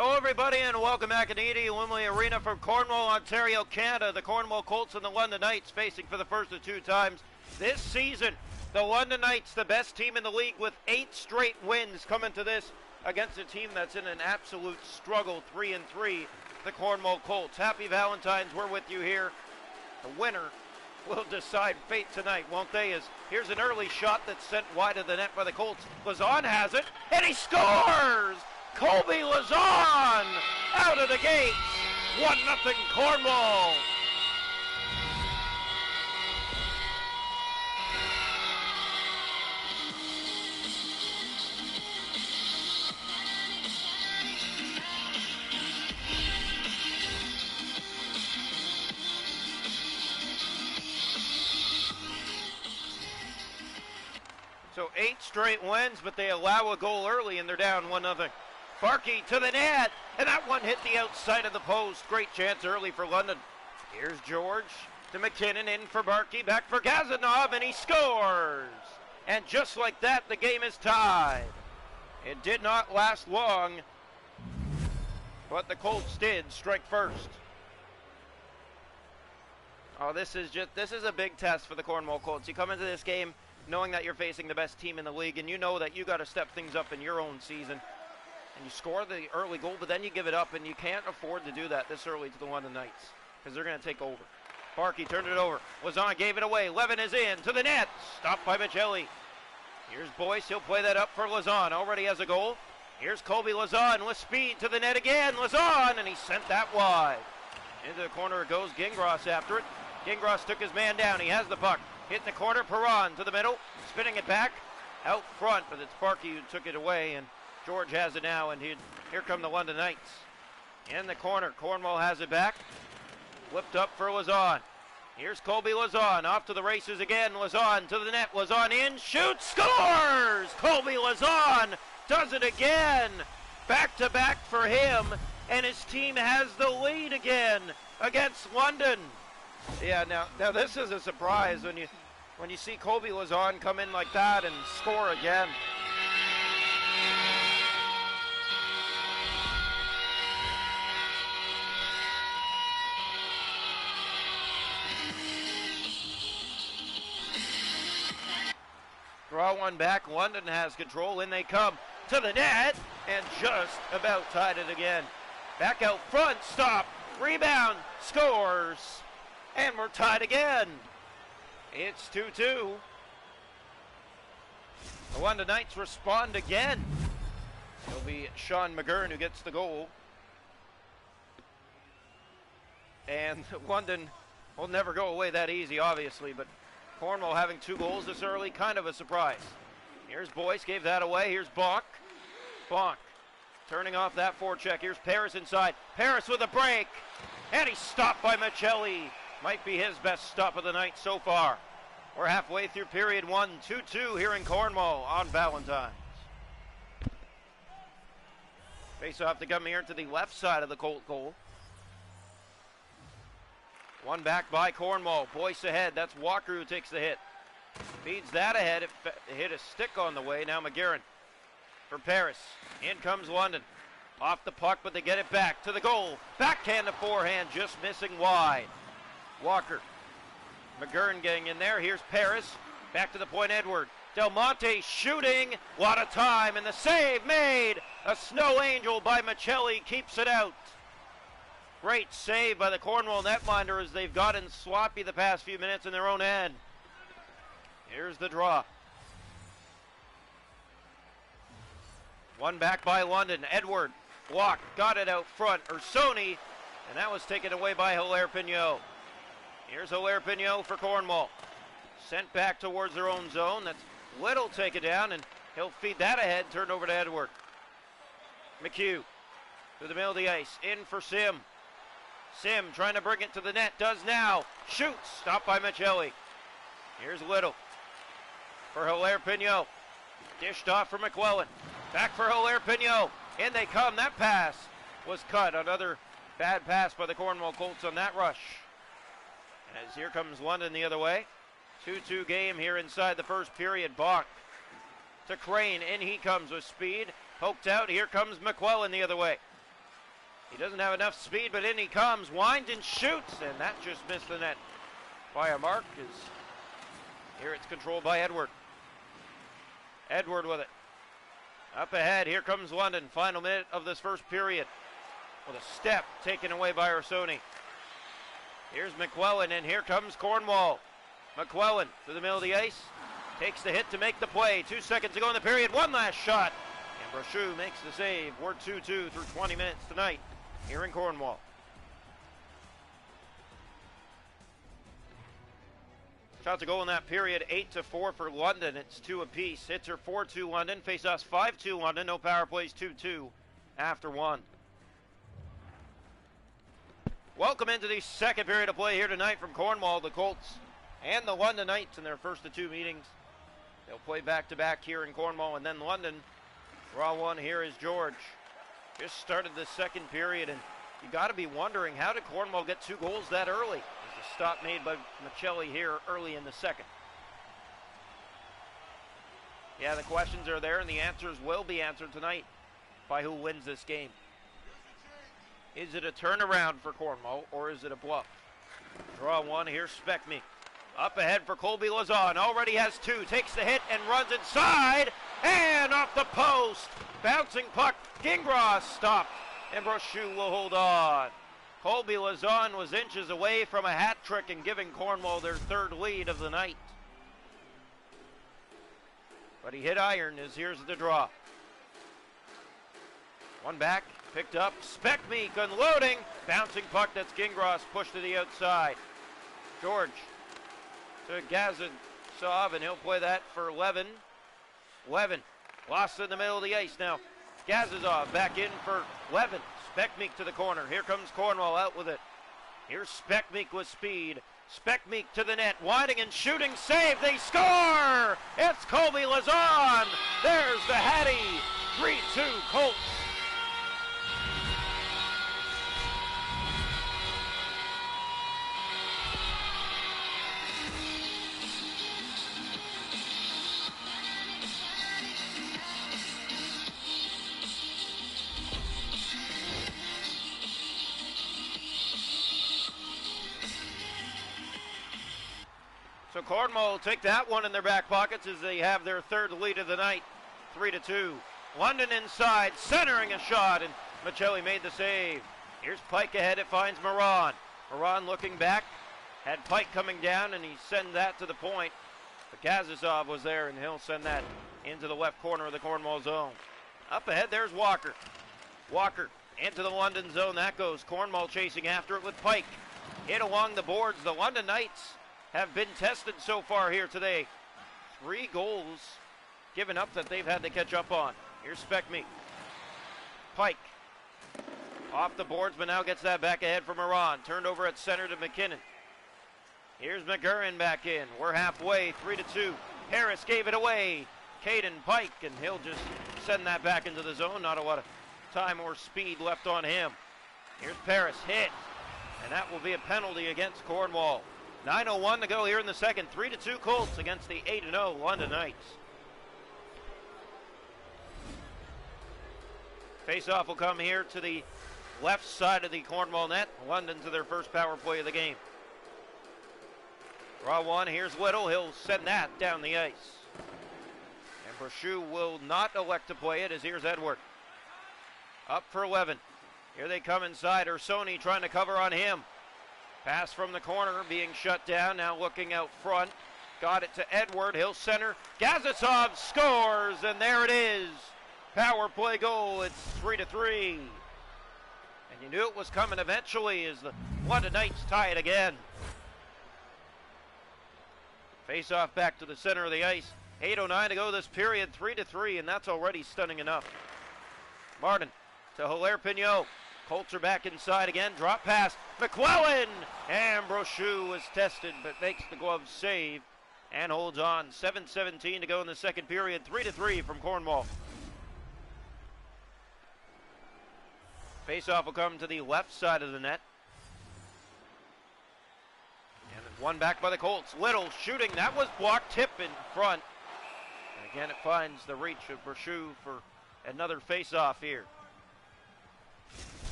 Hello everybody and welcome back to the Wembley Arena from Cornwall, Ontario, Canada. The Cornwall Colts and the London Knights facing for the first of two times this season. The London Knights, the best team in the league with 8 straight wins coming to this against a team that's in an absolute struggle, 3-3, the Cornwall Colts. Happy Valentines, we're with you here. The winner will decide fate tonight, won't they? Here's an early shot that's sent wide of the net by the Colts. Lazon has it, and he scores! Colby Lazon out of the gates. 1-0 Cornwall. So 8 straight wins, but they allow a goal early and they're down 1-0. Barkey to the net, and that one hit the outside of the post. Great chance early for London. Here's George to McKinnon, in for Barkey, back for Gazanov, and he scores! And just like that, the game is tied. It did not last long, but the Colts did strike first. Oh, this is a big test for the Cornwall Colts. You come into this game knowing that you're facing the best team in the league, and you know that you got to step things up in your own season. And you score the early goal, but then you give it up, and you can't afford to do that this early to the London Knights because they're going to take over. Barkey turned it over. Lazon gave it away. Levin is in to the net. Stopped by Michelli. Here's Boyce. He'll play that up for Lazon. Already has a goal. Here's Colby Lazon with speed to the net again. Lazon, and he sent that wide. Into the corner it goes. Gingras after it. Gingras took his man down. He has the puck. Hit in the corner. Perron to the middle. Spinning it back. Out front, but it's Barkey who took it away, and George has it now, and here come the London Knights. In the corner, Cornwall has it back. Whipped up for Lazon. Here's Colby Lazon, off to the races again. Lazon to the net, Lazon in, shoots, scores! Colby Lazon does it again. Back-to-back for him, and his team has the lead again against London. Yeah, now this is a surprise when you see Colby Lazon come in like that and score again. Draw one back, London has control, in they come to the net, and just about tied it again. Back out front, stop, rebound, scores, and we're tied again. It's 2-2. The London Knights respond again. It'll be Sean McGurn who gets the goal. And London will never go away that easy, obviously, but Cornwall having 2 goals this early, kind of a surprise. Here's Boyce, gave that away. Here's Bonk. Bonk turning off that forecheck. Here's Paris inside. Paris with a break. And he's stopped by Michelli. Might be his best stop of the night so far. We're halfway through period 1, 2-2 here in Cornwall on Valentines. Face off to come here to the left side of the Colt goal. One back by Cornwall. Boyce ahead. That's Walker who takes the hit. Feeds that ahead. It hit a stick on the way. Now McGarren for Paris. In comes London. Off the puck, but they get it back to the goal. Backhand to forehand, just missing wide. Walker. McGurn getting in there. Here's Paris. Back to the point, Edward. Del Monte shooting. A lot of time, and the save made. A snow angel by Michelli keeps it out. Great save by the Cornwall netminder as they've gotten sloppy the past few minutes in their own end. Here's the draw. One back by London. Edward blocked, got it out front. Ursoni, and that was taken away by Hilaire-Pignot. Here's Hilaire-Pignot for Cornwall. Sent back towards their own zone. That's Little take it down, and he'll feed that ahead. Turn over to Edward. McHugh to the middle of the ice. In for Sim. Sim trying to bring it to the net. Does now. Shoots. Stopped by Michelli. Here's Little for Hilaire-Pignot. Dished off for McClellan. Back for Hilaire-Pignot. In they come. That pass was cut. Another bad pass by the Cornwall Colts on that rush. As here comes London the other way. 2-2 game here inside the first period. Bach to Crane. In he comes with speed. Poked out. Here comes McClellan the other way. He doesn't have enough speed, but in he comes. Winds and shoots, and that just missed the net by a mark. Here it's controlled by Edward. Edward with it. Up ahead, here comes London. Final minute of this first period. With a step taken away by Orsoni. Here's McClellan, and here comes Cornwall. McClellan to the middle of the ice. Takes the hit to make the play. 2 seconds to go in the period. One last shot. And Brochu makes the save. We're 2-2 through 20 minutes tonight here in Cornwall. Shots to goal in that period, 8-4 for London. It's 2 apiece. Hits are 4-2 London. Face-offs 5-2 London. No power plays, 2-2 after 1. Welcome into the second period of play here tonight from Cornwall. The Colts and the London Knights in their first of 2 meetings. They'll play back-to-back here in Cornwall, and then London. Draw one here is George. Just started the second period, and you got to be wondering, how did Cornwall get 2 goals that early? There's a stop made by Michelli here early in the second. Yeah, the questions are there, and the answers will be answered tonight by who wins this game. Is it a turnaround for Cornwall, or is it a bluff? Draw one, here's Speckme. Up ahead for Colby Lazon, already has 2, takes the hit and runs inside, and off the post. Bouncing puck, Gingras stopped, and Brochu will hold on. Colby Lazon was inches away from a hat trick and giving Cornwall their 3rd lead of the night. But he hit iron as here's the draw. One back, picked up, Speckme unloading, bouncing puck, that's Gingras pushed to the outside. George to Gazetsov, and he'll play that for Levin. Levin lost in the middle of the ice now. Gazetsov back in for Levin. Speckme to the corner. Here comes Cornwall out with it. Here's Speckme with speed. Speckme to the net, winding and shooting, save, they score! It's Colby Lazon! There's the Hattie! 3-2 Colts. So Cornwall will take that one in their back pockets as they have their 3rd lead of the night, 3-2. London inside, centering a shot, and Michelli made the save. Here's Pike ahead, it finds Moran. Moran looking back, had Pike coming down, and he sent that to the point. But Gazetsov was there, and he'll send that into the left corner of the Cornwall zone. Up ahead, there's Walker. Walker into the London zone, that goes. Cornwall chasing after it with Pike. Hit along the boards, the London Knights have been tested so far here today. 3 goals given up that they've had to catch up on. Here's Speckme. Pike off the boards, but now gets that back ahead for Moran. Turned over at center to McKinnon. Here's McGurran back in. We're halfway, 3-2. Harris gave it away. Caden Pike, and he'll just send that back into the zone. Not a lot of time or speed left on him. Here's Paris, hit. And that will be a penalty against Cornwall. 9:01 to go here in the second. 3-2 Colts against the 8-0 London Knights. Face-off will come here to the left side of the Cornwall net. London to their first power play of the game. Draw one, here's Little. He'll send that down the ice. And Brochu will not elect to play it as here's Edward. Up for 11. Here they come inside. Ursoni trying to cover on him. Pass from the corner being shut down. Now looking out front. Got it to Edward. He'll center. Gazetsov scores, and there it is. Power play goal. It's 3-3. And you knew it was coming eventually as the London Knights tie it again. Face off back to the center of the ice. 8:09 to go this period. 3-3, and that's already stunning enough. Martin to Hilaire Pignot. Colts are back inside again. Drop pass. McClellan! And Brochu was tested, but makes the glove save and holds on. 7:17 to go in the second period. 3-3 from Cornwall. Face-off will come to the left side of the net. And one back by the Colts. Little shooting. That was blocked. Tip in front. And again, it finds the reach of Brochu for another face-off here.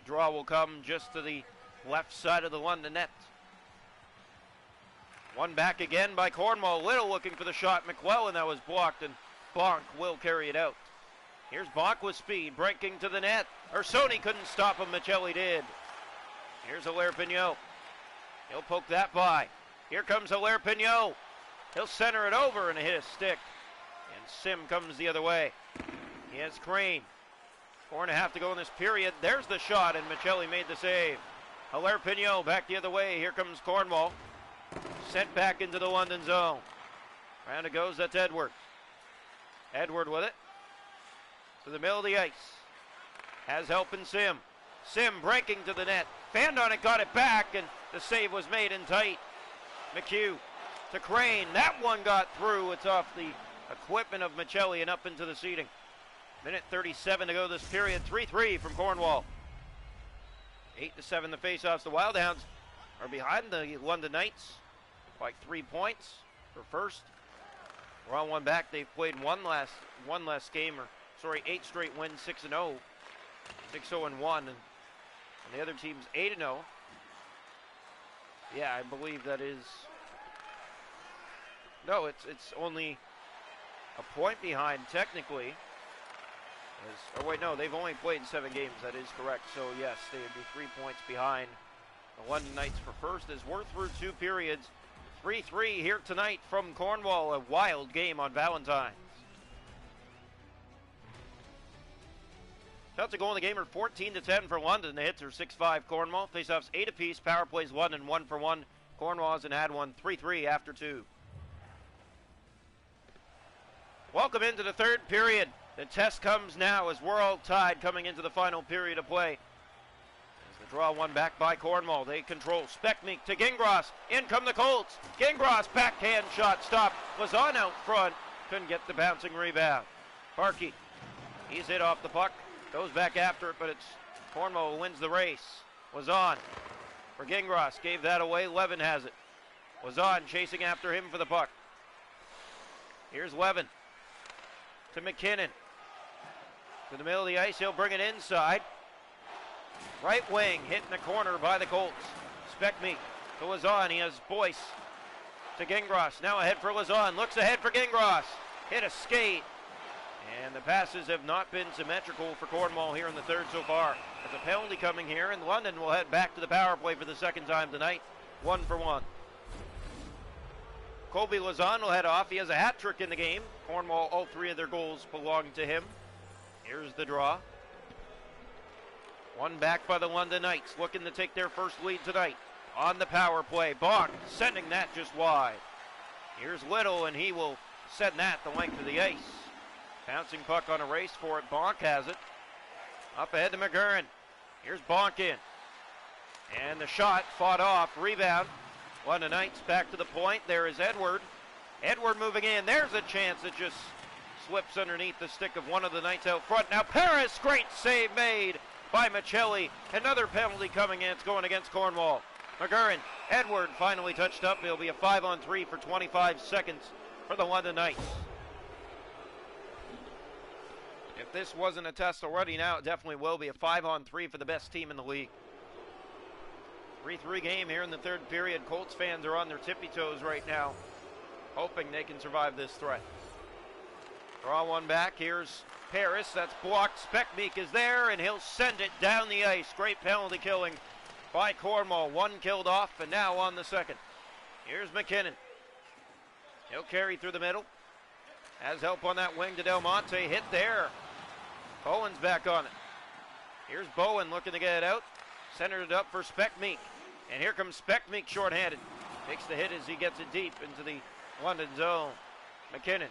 draw will come just to the left side of the London net. One back again by Cornwall. Little looking for the shot. McClellan, that was blocked, and Bonk will carry it out. Here's Bonk with speed, breaking to the net. Ursoni couldn't stop him. Michelli did. Here's Hilaire Pignot. He'll poke that by. Here comes Hilaire Pignot. He'll center it over and hit a stick. And Sim comes the other way. He has Crane. 4.5 to go in this period. There's the shot, and Michelli made the save. Hilaire Pignot back the other way. Here comes Cornwall. Sent back into the London zone. Round it goes. That's Edward. Edward with it. To the middle of the ice. Has help in Sim. Sim breaking to the net. Fanned on it, got it back, and the save was made in tight. McHugh to Crane. That one got through. It's off the equipment of Michelli and up into the seating. Minute 37 to go this period. 3-3 from Cornwall. 8-7 the faceoffs. The Wildhounds are behind the London Knights by 3 points for first. We're on one back. They've played one less game, 8 straight wins, 6-0. 6-0-1, and the other team's 8-0. Yeah, I believe that is. No, it's only a point behind technically. Oh wait, no, they've only played 7 games. That is correct. So yes, they would be 3 points behind the London Knights for first. As we're through 2 periods, 3-3 here tonight from Cornwall. A wild game on Valentines. Shots a goal in the game are 14-10 for London. The hits are 6-5 Cornwall. Faceoffs 8 apiece. Power plays London 1-for-1. Cornwall hasn't had one. 3-3 after 2. Welcome into the third period. The test comes now as we're all tied coming into the final period of play. As the draw one back by Cornwall. They control. Speckmeek to Gingras. In come the Colts. Gingras backhand shot stopped. Was on out front. Couldn't get the bouncing rebound. Parkey. He's hit off the puck. Goes back after it, but it's Cornwall who wins the race. Was on for Gingras. Gave that away. Levin has it. Was on chasing after him for the puck. Here's Levin to McKinnon. To the middle of the ice. He'll bring it inside. Right wing hit in the corner by the Colts. Speckmeek to Lazon. He has Boyce to Gingras. Now ahead for Lazon. Looks ahead for Gingras. Hit a skate. And the passes have not been symmetrical for Cornwall here in the third so far. There's a penalty coming here, and London will head back to the power play for the second time tonight. 1-for-1. Colby Lazon will head off. He has a hat trick in the game. Cornwall, all 3 of their goals belong to him. Here's the draw. One back by the London Knights, looking to take their first lead tonight. On the power play, Bonk sending that just wide. Here's Little, and he will send that the length of the ice. Bouncing puck on a race for it. Bonk has it. Up ahead to McGurran. Here's Bonk in. And the shot fought off. Rebound. London Knights back to the point. There is Edward. Edward moving in. There's a chance. It just slips underneath the stick of one of the Knights out front. Now Paris. Great save made by Michelli. Another penalty coming in. It's going against Cornwall. McGurran. Edward finally touched up. It'll be a 5-on-3 for 25 seconds for the London Knights. If this wasn't a test already, now it definitely will be a 5-on-3 for the best team in the league. 3-3 game here in the third period. Colts fans are on their tippy toes right now, hoping they can survive this threat. Draw one back. Here's Paris. That's blocked. Speckmeek is there, and he'll send it down the ice. Great penalty killing by Cornwall. One killed off, and now on the second. Here's McKinnon. He'll carry through the middle. Has help on that wing to Del Monte. Hit there. Bowen's back on it. Here's Bowen looking to get it out. Centered it up for Speckmeek. And here comes Speckmeek shorthanded. Takes the hit as he gets it deep into the London zone. McKinnon.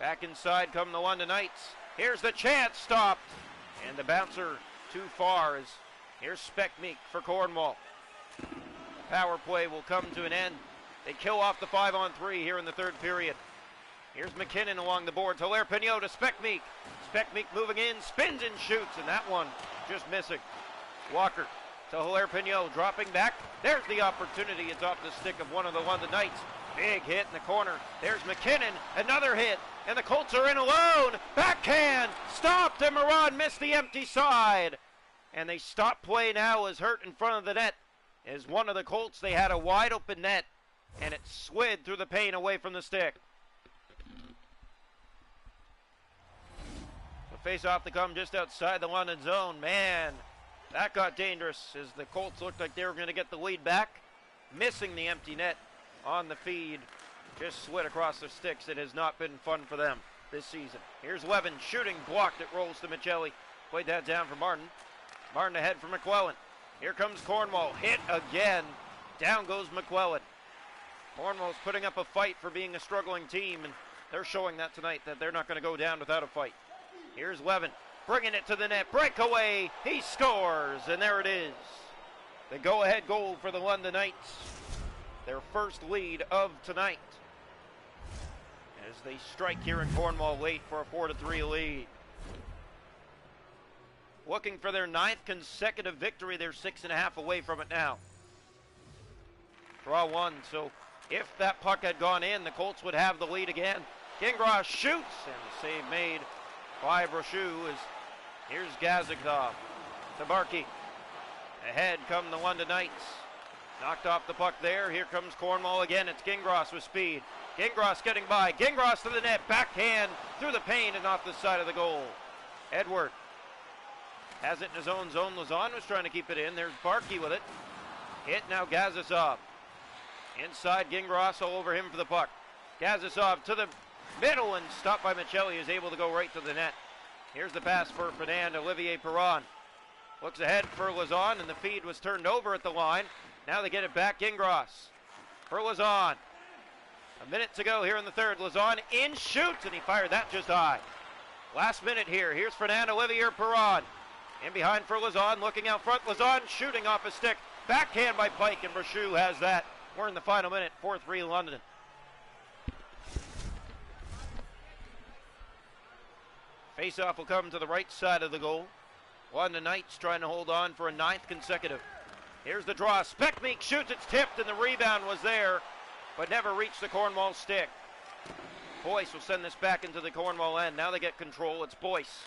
Back inside come the London Knights. Here's the chance. Stopped. And the bouncer too far. Here's Speckmeek for Cornwall. Power play will come to an end. They kill off the 5-on-3 here in the third period. Here's McKinnon along the board. Hilaire Pignot to Speckmeek. Speckmeek moving in, spins and shoots, and that one just missing. Walker to Hilaire Pignot, dropping back. There's the opportunity. It's off the stick of one of the London Knights. Big hit in the corner. There's McKinnon, another hit, and the Colts are in alone. Backhand, stopped, and Moran missed the empty side. And they stop play now as hurt in front of the net. As one of the Colts, they had a wide open net, and it slid through the pane away from the stick. So face off to come just outside the London zone. Man, that got dangerous as the Colts looked like they were going to get the lead back. Missing the empty net on the feed. Just slid across their sticks. It has not been fun for them this season. Here's Levin shooting, blocked. It rolls to Michelli. Played that down for Martin. Martin ahead for McClellan. Here comes Cornwall. Hit again. Down goes McClellan. Cornwall's putting up a fight for being a struggling team, and they're showing that tonight that they're not going to go down without a fight. Here's Levin bringing it to the net. Breakaway. He scores, and there it is. The go-ahead goal for the London Knights. Their first lead of tonight. As they strike here in Cornwall late for a 4-3 lead. Looking for their 9th consecutive victory. They're 6.5 away from it now. Draw one, so if that puck had gone in, the Colts would have the lead again. Gingras shoots, and the save made by Brochu. As here's Gazikov. Tabarki. Ahead come the London Knights. Knocked off the puck there. Here comes Cornwall again. It's Gingras with speed. Gingras getting by. Gingras to the net. Backhand through the pane and off the side of the goal. Edward has it in his own zone. Lazan was trying to keep it in. There's Barkey with it. Hit now Gazisov. Inside Gingras all over him for the puck. Gazisov to the middle and stopped by Michelli, is able to go right to the net. Here's the pass for Fernand. Olivier Perron looks ahead for Lazan, and the feed was turned over at the line. Now they get it back. Gingras for Lazan. A minute to go here in the third. Lazan in, shoots, and he fired that just high. Last minute here. Here's Fernand. Olivier Perron in behind for Lazan, looking out front. Lazan shooting off his stick. Backhand by Pike, and Brochu has that. We're in the final minute. 4-3 London. Face-off will come to the right side of the goal. London Knights trying to hold on for a 9th consecutive. Here's the draw. Speckmeek shoots. It's tipped, and the rebound was there, but never reached the Cornwall stick. Boyce will send this back into the Cornwall end. Now they get control. It's Boyce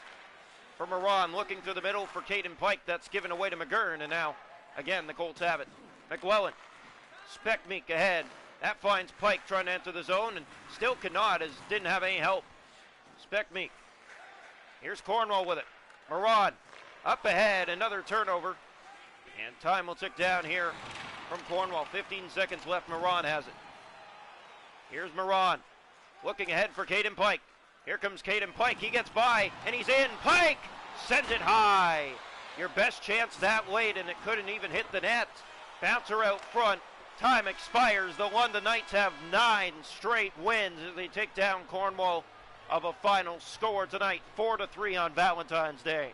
for Moran, looking through the middle for Caden Pike. That's given away to McGurn, and now, again, the Colts have it. McLellan. Speckmeek ahead. That finds Pike trying to enter the zone, and still cannot, as didn't have any help. Speckmeek. Here's Cornwall with it. Moran up ahead. Another turnover. And time will tick down here from Cornwall. 15 seconds left. Moran has it. Here's Moran looking ahead for Caden Pike. Here comes Caden Pike. He gets by, and he's in. Pike sends it high. Your best chance that late, and it couldn't even hit the net. Bouncer out front. Time expires. The London Knights have 9 straight wins as they take down Cornwall of a final score tonight. 4-3 on Valentine's Day.